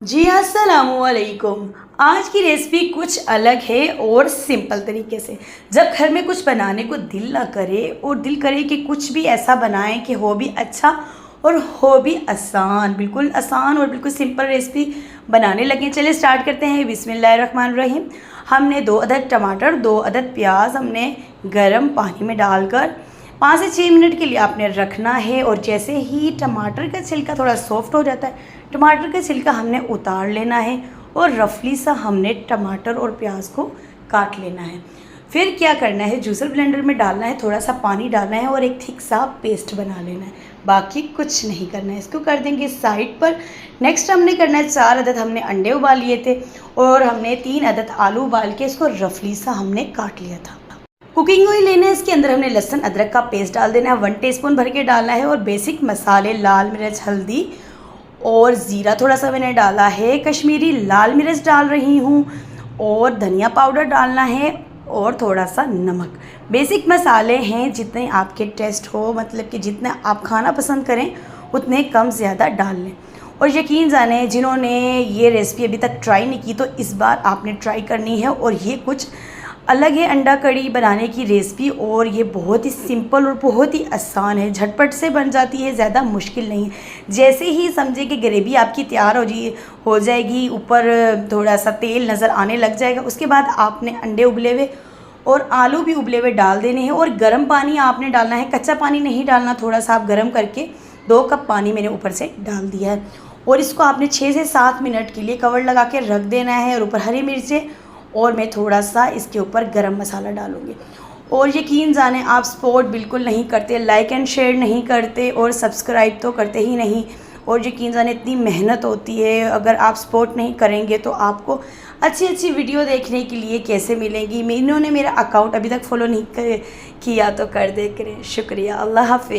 जी अस्सलामुअलैकुम। आज की रेसिपी कुछ अलग है और सिंपल तरीके से। जब घर में कुछ बनाने को दिल ना करे और दिल करे कि कुछ भी ऐसा बनाएं कि हो भी अच्छा और हो भी आसान, बिल्कुल आसान और बिल्कुल सिंपल रेसिपी बनाने लगे। चलिए स्टार्ट करते हैं। बिस्मिल्लाहिर्रहमानिर्रहीम। हमने 2 अदद टमाटर, 2 अदद प्याज हमने गर्म पानी में डालकर 5 से 6 मिनट के लिए आपने रखना है। और जैसे ही टमाटर का छिलका थोड़ा सॉफ्ट हो जाता है, टमाटर का छिलका हमने उतार लेना है और रफली सा हमने टमाटर और प्याज को काट लेना है। फिर क्या करना है, जूसर ब्लेंडर में डालना है, थोड़ा सा पानी डालना है और एक थिक सा पेस्ट बना लेना है। बाकी कुछ नहीं करना है, इसको कर देंगे साइड पर। नेक्स्ट हमने करना है, 4 अदद हमने अंडे उबाल लिए थे और हमने 3 अदद आलू उबाल के इसको रफली सा हमने काट लिया था। कुकिंग ऑयल लेना है, इसके अंदर हमने लहसुन अदरक का पेस्ट डाल देना है, 1 टीस्पून भर के डालना है। और बेसिक मसाले लाल मिर्च, हल्दी और ज़ीरा थोड़ा सा मैंने डाला है, कश्मीरी लाल मिर्च डाल रही हूँ और धनिया पाउडर डालना है और थोड़ा सा नमक। बेसिक मसाले हैं, जितने आपके टेस्ट हो, मतलब कि जितना आप खाना पसंद करें उतने कम ज़्यादा डाल लें। और यकीन जाने, जिन्होंने ये रेसिपी अभी तक ट्राई नहीं की तो इस बार आपने ट्राई करनी है। और ये कुछ अलग है अंडा कड़ी बनाने की रेसिपी, और ये बहुत ही सिंपल और बहुत ही आसान है, झटपट से बन जाती है, ज़्यादा मुश्किल नहीं है। जैसे ही समझे कि ग्रेवी आपकी तैयार हो जाएगी, ऊपर थोड़ा सा तेल नज़र आने लग जाएगा, उसके बाद आपने अंडे उबले हुए और आलू भी उबले हुए डाल देने हैं। और गर्म पानी आपने डालना है, कच्चा पानी नहीं डालना, थोड़ा सा आप गर्म करके 2 कप पानी मैंने ऊपर से डाल दिया है। और इसको आपने 6 से 7 मिनट के लिए कवर लगा के रख देना है। और ऊपर हरी मिर्चें और मैं थोड़ा सा इसके ऊपर गरम मसाला डालूँगी। और यकीन जाने, आप सपोर्ट बिल्कुल नहीं करते, लाइक एंड शेयर नहीं करते और सब्सक्राइब तो करते ही नहीं। और यकीन जाने, इतनी मेहनत होती है, अगर आप सपोर्ट नहीं करेंगे तो आपको अच्छी अच्छी वीडियो देखने के लिए कैसे मिलेंगी। इन्होंने मेरा अकाउंट अभी तक फॉलो नहीं किया तो कर दे करें। शुक्रिया। अल्लाह हाफ़िज़।